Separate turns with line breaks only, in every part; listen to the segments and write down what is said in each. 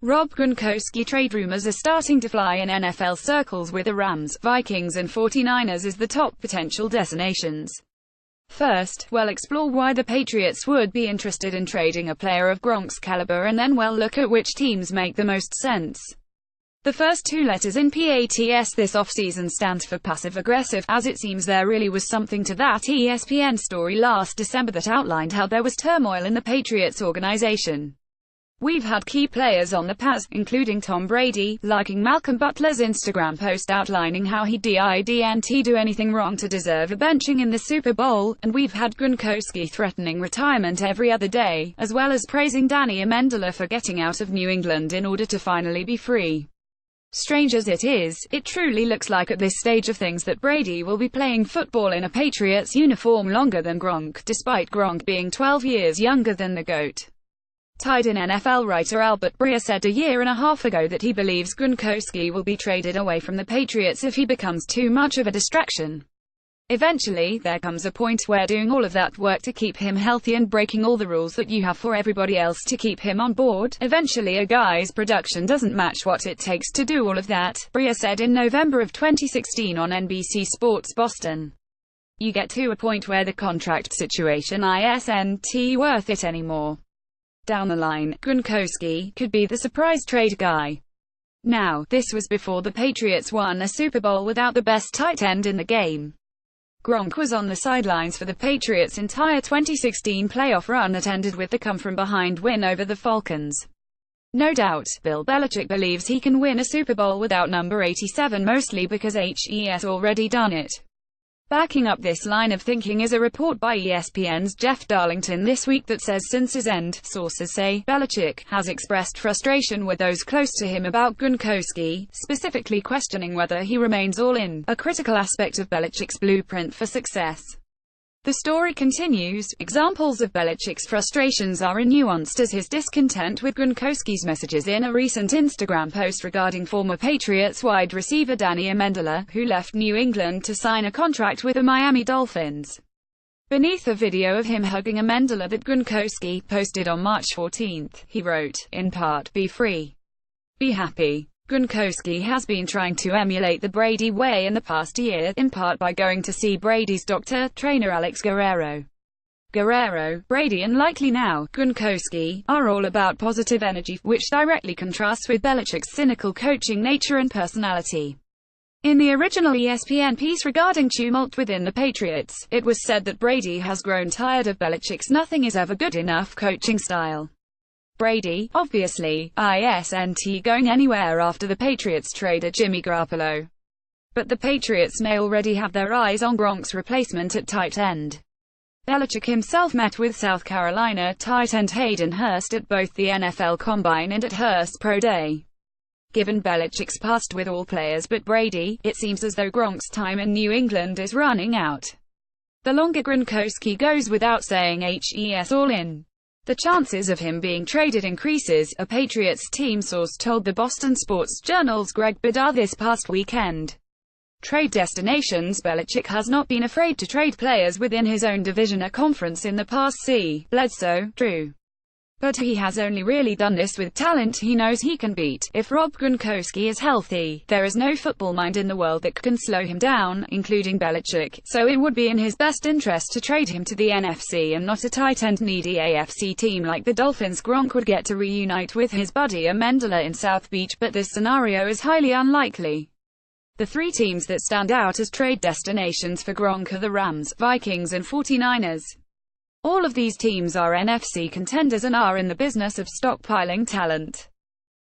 Rob Gronkowski trade rumors are starting to fly in NFL circles, with the Rams, Vikings and 49ers as the top potential destinations. First, we'll explore why the Patriots would be interested in trading a player of Gronk's caliber, and then we'll look at which teams make the most sense. The first two letters in PATS this offseason stands for passive-aggressive, as it seems there really was something to that ESPN story last December that outlined how there was turmoil in the Patriots organization. We've had key players on the Paz, including Tom Brady, liking Malcolm Butler's Instagram post outlining how he didn't do anything wrong to deserve a benching in the Super Bowl, and we've had Gronkowski threatening retirement every other day, as well as praising Danny Amendola for getting out of New England in order to finally be free. Strange as it is, it truly looks like at this stage of things that Brady will be playing football in a Patriots uniform longer than Gronk, despite Gronk being 12 years younger than the GOAT. Tied-in NFL writer Albert Breer said a year and a half ago that he believes Gronkowski will be traded away from the Patriots if he becomes too much of a distraction. Eventually, there comes a point where doing all of that work to keep him healthy and breaking all the rules that you have for everybody else to keep him on board, eventually a guy's production doesn't match what it takes to do all of that, Breer said in November of 2016 on NBC Sports Boston. You get to a point where the contract situation isn't worth it anymore. Down the line, Gronkowski could be the surprise trade guy. Now, this was before the Patriots won a Super Bowl without the best tight end in the game. Gronk was on the sidelines for the Patriots' entire 2016 playoff run that ended with the come-from-behind win over the Falcons. No doubt, Bill Belichick believes he can win a Super Bowl without number 87, mostly because he's already done it. Backing up this line of thinking is a report by ESPN's Jeff Darlington this week that says since his end, sources say, Belichick has expressed frustration with those close to him about Gronkowski, specifically questioning whether he remains all in, a critical aspect of Belichick's blueprint for success. The story continues, examples of Belichick's frustrations are as nuanced as his discontent with Gronkowski's messages in a recent Instagram post regarding former Patriots wide receiver Danny Amendola, who left New England to sign a contract with the Miami Dolphins. Beneath a video of him hugging Amendola that Gronkowski posted on March 14, he wrote, in part, "Be free. Be happy." Gronkowski has been trying to emulate the Brady way in the past year, in part by going to see Brady's doctor, trainer Alex Guerrero. Brady and likely now, Gronkowski, are all about positive energy, which directly contrasts with Belichick's cynical coaching nature and personality. In the original ESPN piece regarding tumult within the Patriots, it was said that Brady has grown tired of Belichick's nothing is ever good enough coaching style. Brady, obviously, isn't going anywhere after the Patriots traded Jimmy Garoppolo. But the Patriots may already have their eyes on Gronk's replacement at tight end. Belichick himself met with South Carolina tight end Hayden Hurst at both the NFL Combine and at Hurst's Pro Day. Given Belichick's past with all players but Brady, it seems as though Gronk's time in New England is running out. The longer Gronkowski goes without saying he's all in, the chances of him being traded increases, a Patriots team source told the Boston Sports Journal's Greg Bedard this past weekend. Trade destinations. Belichick has not been afraid to trade players within his own division or conference in the past. See Bledsoe, Drew. But he has only really done this with talent he knows he can beat. If Rob Gronkowski is healthy, there is no football mind in the world that can slow him down, including Belichick, so it would be in his best interest to trade him to the NFC and not a tight end needy AFC team like the Dolphins. Gronk would get to reunite with his buddy Amendola in South Beach, but this scenario is highly unlikely. The three teams that stand out as trade destinations for Gronk are the Rams, Vikings and 49ers. All of these teams are NFC contenders and are in the business of stockpiling talent.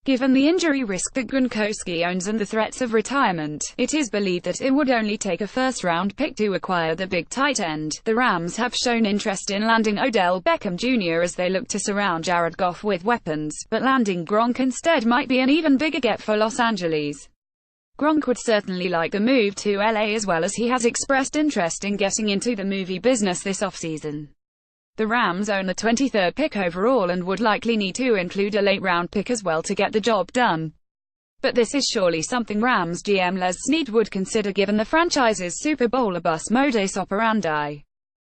Given the injury risk that Gronkowski owns and the threats of retirement, it is believed that it would only take a first-round pick to acquire the big tight end. The Rams have shown interest in landing Odell Beckham Jr. as they look to surround Jared Goff with weapons, but landing Gronk instead might be an even bigger get for Los Angeles. Gronk would certainly like the move to LA, as well as he has expressed interest in getting into the movie business this offseason. The Rams own the 23rd pick overall and would likely need to include a late-round pick as well to get the job done. But this is surely something Rams GM Les Snead would consider given the franchise's Super Bowl or bust modus operandi.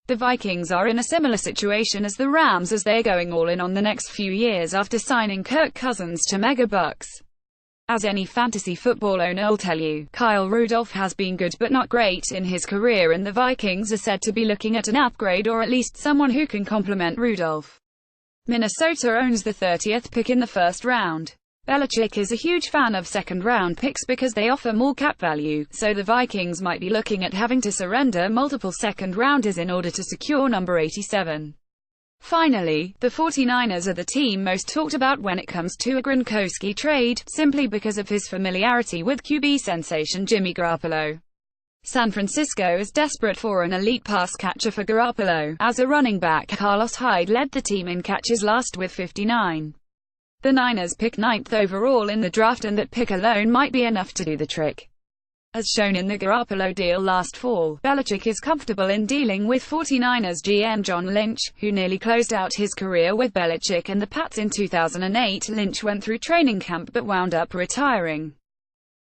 The Vikings are in a similar situation as the Rams, as they're going all in on the next few years after signing Kirk Cousins to mega bucks. As any fantasy football owner will tell you, Kyle Rudolph has been good but not great in his career, and the Vikings are said to be looking at an upgrade, or at least someone who can complement Rudolph. Minnesota owns the 30th pick in the first round. Belichick is a huge fan of second-round picks because they offer more cap value, so the Vikings might be looking at having to surrender multiple second-rounders in order to secure number 87. Finally, the 49ers are the team most talked about when it comes to a Gronkowski trade, simply because of his familiarity with QB sensation Jimmy Garoppolo. San Francisco is desperate for an elite pass catcher for Garoppolo. As a running back, Carlos Hyde led the team in catches last with 59. The Niners pick 9th overall in the draft, and that pick alone might be enough to do the trick. As shown in the Garoppolo deal last fall, Belichick is comfortable in dealing with 49ers GM John Lynch, who nearly closed out his career with Belichick and the Pats in 2008. Lynch went through training camp but wound up retiring.